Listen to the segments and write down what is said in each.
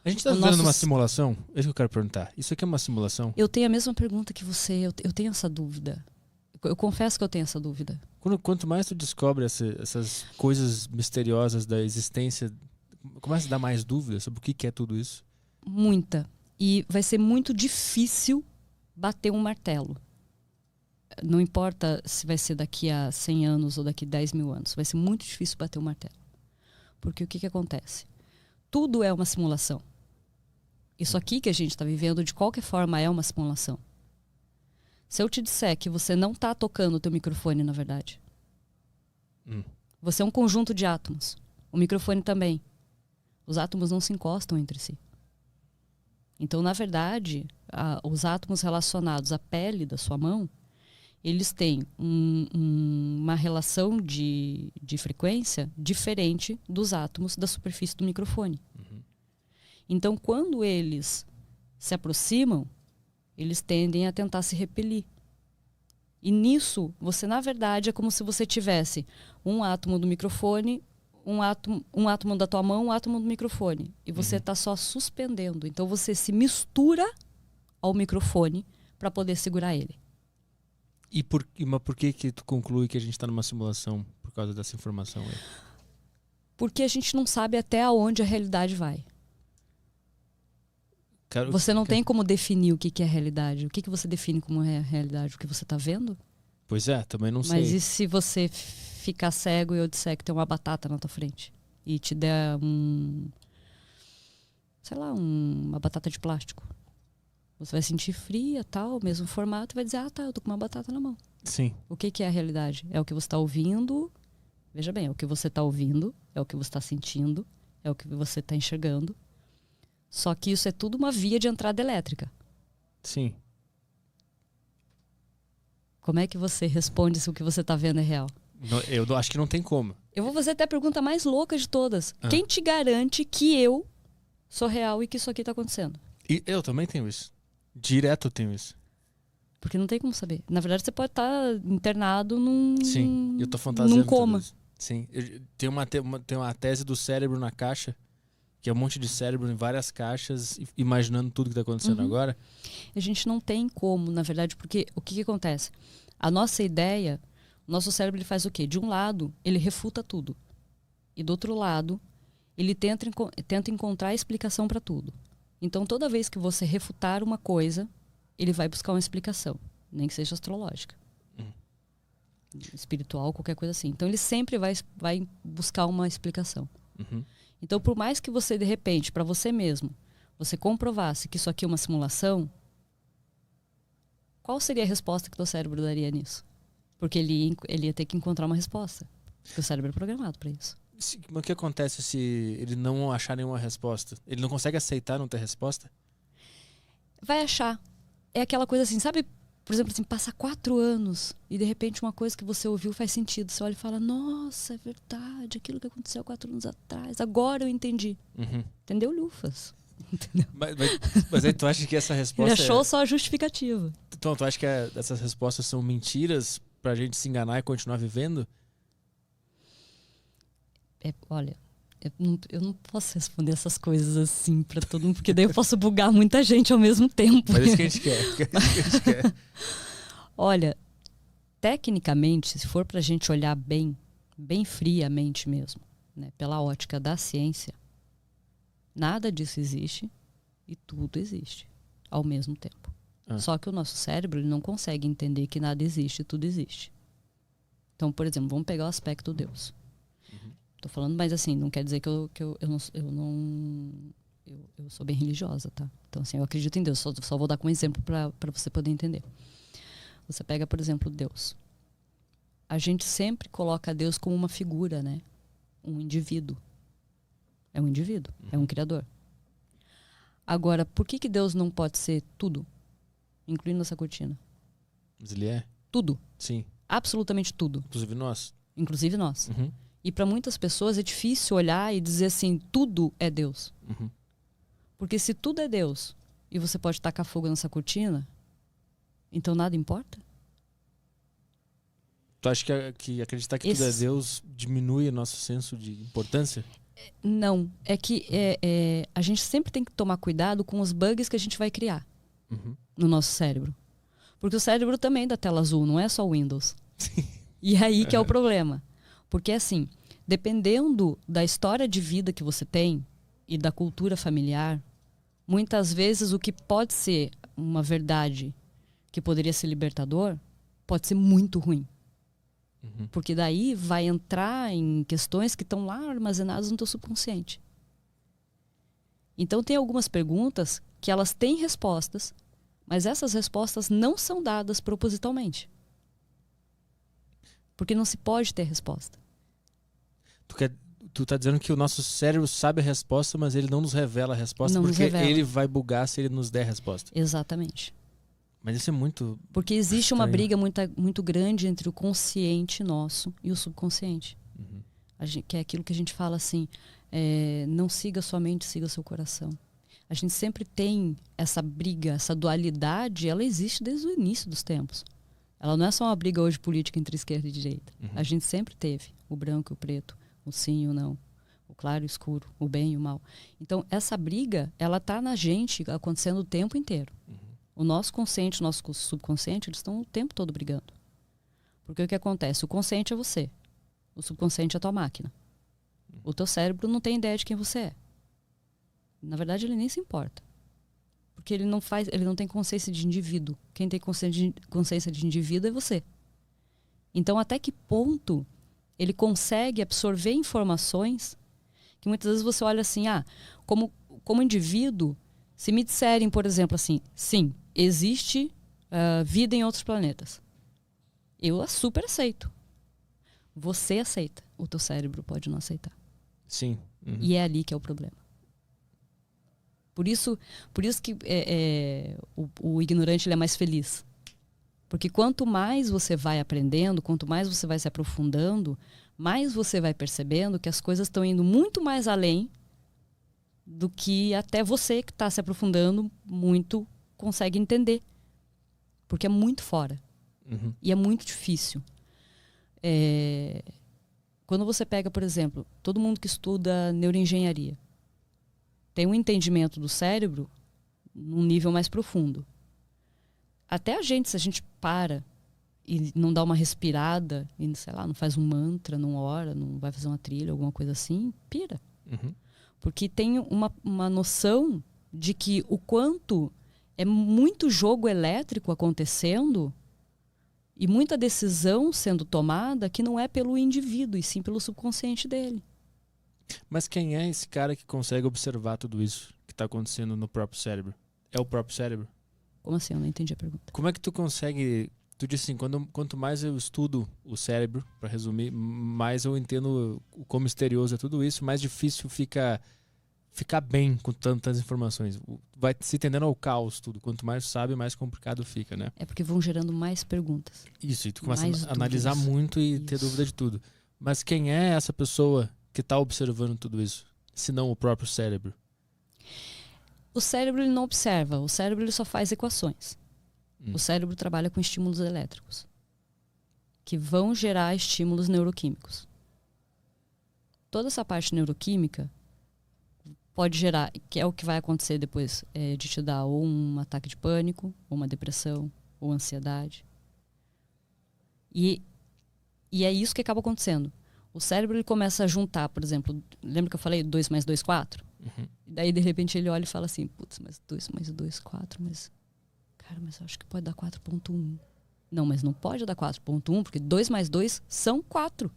A gente tá vivendo uma simulação? É isso que eu quero perguntar. Isso aqui é uma simulação? Eu tenho a mesma pergunta que você. Eu tenho essa dúvida. Eu confesso que eu tenho essa dúvida. Quanto mais tu descobre essas coisas misteriosas da existência, começa a dar mais dúvidas sobre o que é tudo isso. Muita. E vai ser muito difícil bater um martelo. Não importa se vai ser daqui a 100 anos ou daqui a 10 mil anos. Vai ser muito difícil bater um martelo. Porque o que acontece? Tudo é uma simulação. Isso aqui que a gente está vivendo, de qualquer forma, é uma simulação. Se eu te disser que você não está tocando o teu microfone, na verdade. Você é um conjunto de átomos. O microfone também. Os átomos não se encostam entre si. Então, na verdade, os átomos relacionados à pele da sua mão, eles têm uma relação de frequência diferente dos átomos da superfície do microfone. Então, quando eles se aproximam, eles tendem a tentar se repelir. E nisso, você, na verdade, é como se você tivesse um átomo do microfone, um átomo da tua mão, um átomo do microfone. E você está só suspendendo. Então, você se mistura ao microfone para poder segurar ele. Mas por que tu conclui que a gente está numa simulação por causa dessa informação aí? Porque a gente não sabe até onde a realidade vai. Você não tem como definir o que é realidade. O que você define como é a realidade? O que você está vendo? Pois é, também não sei. Mas e se você ficar cego e eu disser que tem uma batata na tua frente? E te der uma batata de plástico? Você vai sentir fria, tal, mesmo formato, e vai dizer, tá, eu tô com uma batata na mão. Sim. O que é a realidade? É o que você está ouvindo. Veja bem, é o que você está ouvindo, é o que você está sentindo, é o que você está enxergando. Só que isso é tudo uma via de entrada elétrica. Sim. Como é que você responde se o que você está vendo é real? Eu acho que não tem como. Eu vou fazer até a pergunta mais louca de todas. Quem te garante que eu sou real e que isso aqui está acontecendo? E eu também tenho isso. Direto eu tenho isso. Porque não tem como saber. Na verdade, você pode estar internado num... Sim, eu tô fantasiando. Num coma. Sim. Tem uma tese do cérebro na caixa, que é um monte de cérebro em várias caixas, imaginando tudo que está acontecendo agora. A gente não tem como, na verdade, porque o que acontece? A nossa ideia, o nosso cérebro ele faz o quê? De um lado, ele refuta tudo. E do outro lado, ele tenta encontrar a explicação para tudo. Então, toda vez que você refutar uma coisa, ele vai buscar uma explicação. Nem que seja astrológica. Espiritual, qualquer coisa assim. Então, ele sempre vai buscar uma explicação. Então, por mais que você, de repente, para você mesmo, você comprovasse que isso aqui é uma simulação, qual seria a resposta que o teu cérebro daria nisso? Porque ele ia ter que encontrar uma resposta. Porque o cérebro é programado para isso. Mas o que acontece se ele não achar nenhuma resposta? Ele não consegue aceitar não ter resposta? Vai achar. É aquela coisa assim, sabe? Por exemplo, assim, passa 4 anos e de repente uma coisa que você ouviu faz sentido. Você olha e fala, nossa, é verdade, aquilo que aconteceu 4 anos atrás, agora eu entendi. Entendeu, Lufas? Entendeu? Mas aí tu acha que essa resposta... Ele achou só a justificativa. Então, tu acha que essas respostas são mentiras pra gente se enganar e continuar vivendo? Olha, eu não posso responder essas coisas assim pra todo mundo, porque daí eu posso bugar muita gente ao mesmo tempo. Mas é isso que a gente quer. Olha, tecnicamente, se for pra gente olhar bem friamente mesmo, né, pela ótica da ciência, nada disso existe e tudo existe ao mesmo tempo. Só que o nosso cérebro ele não consegue entender que nada existe e tudo existe. Então, por exemplo, vamos pegar o aspecto Deus. Tô falando, mas assim, não quer dizer que eu sou bem religiosa, tá? Então, assim, eu acredito em Deus. Só vou dar como exemplo para você poder entender. Você pega, por exemplo, Deus. A gente sempre coloca Deus como uma figura, né? Um indivíduo. É um indivíduo, é um criador. Agora, por que Deus não pode ser tudo? Incluindo essa cortina. Mas ele é? Tudo. Sim. Absolutamente tudo. Inclusive nós. Inclusive nós. E para muitas pessoas é difícil olhar e dizer assim, tudo é Deus. Porque se tudo é Deus e você pode tacar fogo nessa cortina, então nada importa? Tu acha que acreditar que tudo é Deus diminui o nosso senso de importância? Não. É que a gente sempre tem que tomar cuidado com os bugs que a gente vai criar no nosso cérebro. Porque o cérebro também é da tela azul, não é só o Windows. E aí que é o problema. Porque assim, dependendo da história de vida que você tem e da cultura familiar, muitas vezes o que pode ser uma verdade que poderia ser libertador, pode ser muito ruim. Porque daí vai entrar em questões que estão lá armazenadas no teu subconsciente. Então tem algumas perguntas que elas têm respostas, mas essas respostas não são dadas propositalmente. Porque não se pode ter resposta. Tu tá dizendo que o nosso cérebro sabe a resposta, mas ele não nos revela a resposta, Não porque nos revela. ele vai bugar se ele nos der a resposta. Exatamente. Mas isso é muito... Porque existe uma estranho. briga muito grande entre o consciente nosso e o subconsciente. Que é aquilo que a gente fala assim, não siga sua mente, siga seu coração. A gente sempre tem essa briga, essa dualidade, ela existe desde o início dos tempos. Ela não é só uma briga hoje política entre esquerda e direita. A gente sempre teve o branco e o preto, o sim e o não, o claro e o escuro, o bem e o mal. Então, essa briga, ela tá na gente acontecendo o tempo inteiro. O nosso consciente, o nosso subconsciente, eles estão o tempo todo brigando. Porque o que acontece? O consciente é você. O subconsciente é a tua máquina. O teu cérebro não tem ideia de quem você é. Na verdade, ele nem se importa. Porque ele não tem consciência de indivíduo. Quem tem consciência de indivíduo é você. Então, até que ponto ele consegue absorver informações que muitas vezes você olha assim, como indivíduo, se me disserem, por exemplo, assim, sim, existe vida em outros planetas. Eu super aceito. Você aceita. O teu cérebro pode não aceitar. Sim. E é ali que é o problema. Por isso que o ignorante ele é mais feliz. Porque quanto mais você vai aprendendo, quanto mais você vai se aprofundando, mais você vai percebendo que as coisas estão indo muito mais além do que até você que está se aprofundando muito consegue entender. Porque é muito fora. E é muito difícil. Quando você pega, por exemplo, todo mundo que estuda neuroengenharia, tem um entendimento do cérebro num nível mais profundo. Até a gente, se a gente para e não dá uma respirada, e sei lá, não faz um mantra, não ora, não vai fazer uma trilha, alguma coisa assim, pira. Porque tem uma noção de que o quanto é muito jogo elétrico acontecendo e muita decisão sendo tomada que não é pelo indivíduo, e sim pelo subconsciente dele. Mas quem é esse cara que consegue observar tudo isso que está acontecendo no próprio cérebro? É o próprio cérebro? Como assim? Eu não entendi a pergunta. Como é que tu consegue... Tu disse assim, quanto mais eu estudo o cérebro, para resumir, mais eu entendo o quão misterioso é tudo isso, mais difícil ficar bem com tantas informações. Vai se tendendo ao caos tudo. Quanto mais sabe, mais complicado fica, né? É porque vão gerando mais perguntas. Isso, e tu começa Mais a analisar dúvidas. muito e ter dúvida de tudo. Mas quem é essa pessoa que está observando tudo isso? Se não o próprio cérebro? O cérebro ele não observa, o cérebro ele só faz equações. O cérebro trabalha com estímulos elétricos, que vão gerar estímulos neuroquímicos. Toda essa parte neuroquímica pode gerar, que é o que vai acontecer depois, de te dar ou um ataque de pânico, ou uma depressão, ou ansiedade. E é isso que acaba acontecendo. O cérebro ele começa a juntar, por exemplo, lembra que eu falei 2 mais 2, 4? E daí, de repente, ele olha e fala assim, putz, mas 2 mais 2, 4, mas... Cara, mas eu acho que pode dar 4.1. Não, mas não pode dar 4.1, porque 2 mais 2 são 4.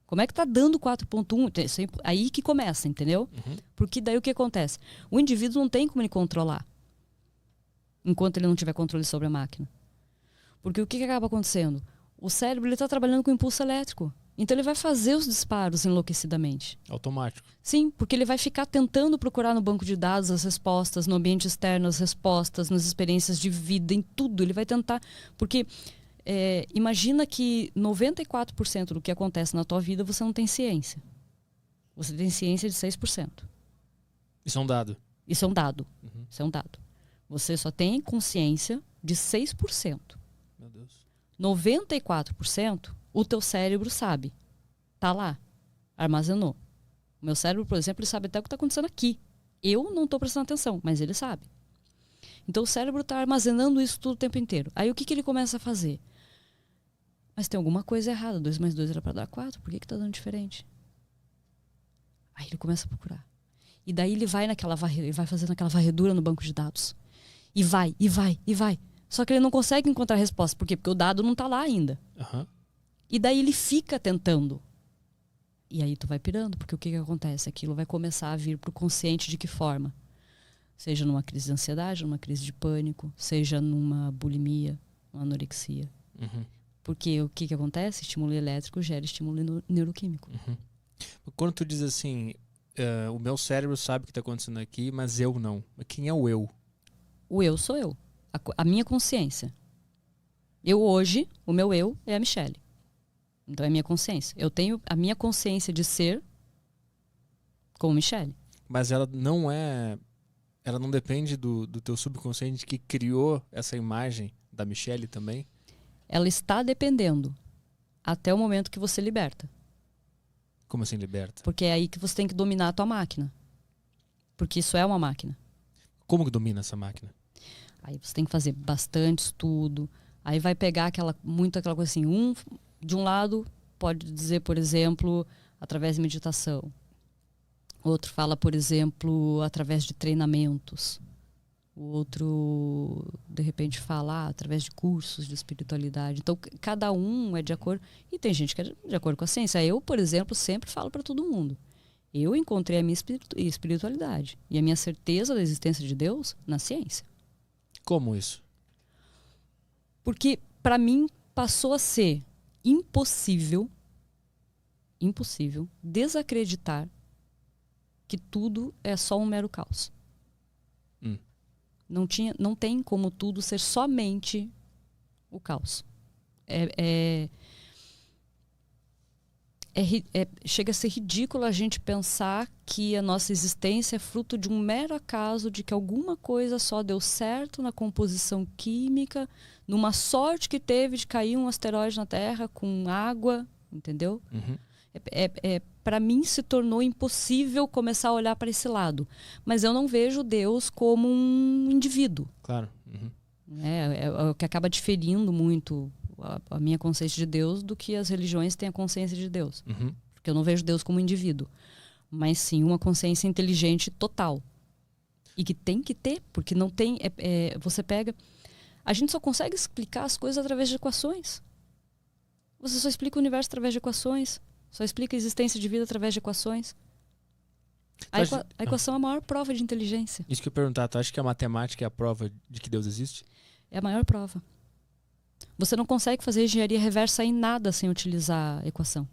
Como é que tá dando 4.1? Aí que começa, entendeu? Porque daí o que acontece? O indivíduo não tem como ele controlar, enquanto ele não tiver controle sobre a máquina. Porque o que acaba acontecendo? O cérebro está trabalhando com impulso elétrico. Então ele vai fazer os disparos enlouquecidamente. Automático. Sim, porque ele vai ficar tentando procurar no banco de dados as respostas, no ambiente externo as respostas, nas experiências de vida, em tudo. Ele vai tentar... Porque imagina que 94% do que acontece na tua vida você não tem ciência. Você tem ciência de 6%. Isso é um dado. Isso é um dado. Isso é um dado. Você só tem consciência de 6%. Meu Deus. 94%, o teu cérebro sabe. Tá lá. Armazenou. O meu cérebro, por exemplo, ele sabe até o que está acontecendo aqui. Eu não estou prestando atenção, mas ele sabe. Então o cérebro está armazenando isso tudo o tempo inteiro. Aí o que ele começa a fazer? Mas tem alguma coisa errada. 2 mais 2 era para dar 4. Por que está dando diferente? Aí ele começa a procurar. E daí ele vai fazendo aquela varredura no banco de dados. E vai. Só que ele não consegue encontrar a resposta. Por quê? Porque o dado não está lá ainda. Uhum. E daí ele fica tentando. E aí tu vai pirando, porque o que acontece? Aquilo vai começar a vir pro consciente de que forma? Seja numa crise de ansiedade, numa crise de pânico, seja numa bulimia, uma anorexia. Uhum. Porque o que acontece? Estímulo elétrico gera estímulo neuroquímico. Uhum. Quando tu diz assim, o meu cérebro sabe o que está acontecendo aqui, mas eu não. Quem é o eu? O eu sou eu. A minha consciência. Eu hoje, o meu eu é a Michele. Então é a minha consciência. Eu tenho a minha consciência de ser como Michele. Mas ela não é... Ela não depende do teu subconsciente que criou essa imagem da Michele também? Ela está dependendo até o momento que você liberta. Como assim liberta? Porque é aí que você tem que dominar a tua máquina. Porque isso é uma máquina. Como que domina essa máquina? Aí você tem que fazer bastante estudo. Aí vai pegar aquela coisa assim. De um lado, pode dizer, por exemplo, através de meditação. Outro fala, por exemplo, através de treinamentos. O outro, de repente, fala através de cursos de espiritualidade. Então, cada um é de acordo... E tem gente que é de acordo com a ciência. Eu, por exemplo, sempre falo para todo mundo. Eu encontrei a minha espiritualidade e a minha certeza da existência de Deus na ciência. Como isso? Porque, para mim, passou a ser impossível desacreditar que tudo é só um mero caos. Não tem como tudo ser somente o caos. Chega a ser ridículo a gente pensar que a nossa existência é fruto de um mero acaso, de que alguma coisa só deu certo na composição química, numa sorte que teve de cair um asteroide na Terra com água, entendeu? Uhum. Para mim se tornou impossível começar a olhar para esse lado. Mas eu não vejo Deus como um indivíduo. Claro. Uhum. É o que acaba diferindo muito a minha consciência de Deus do que as religiões têm a consciência de Deus. Uhum. Porque eu não vejo Deus como um indivíduo, mas sim uma consciência inteligente total. E que tem que ter, porque não tem... você pega... A gente só consegue explicar as coisas através de equações. Você só explica o universo através de equações. Só explica a existência de vida através de equações. A equação é a maior prova de inteligência. Isso que eu ia perguntar, tu acha que a matemática é a prova de que Deus existe? É a maior prova. Você não consegue fazer engenharia reversa em nada sem utilizar a equação.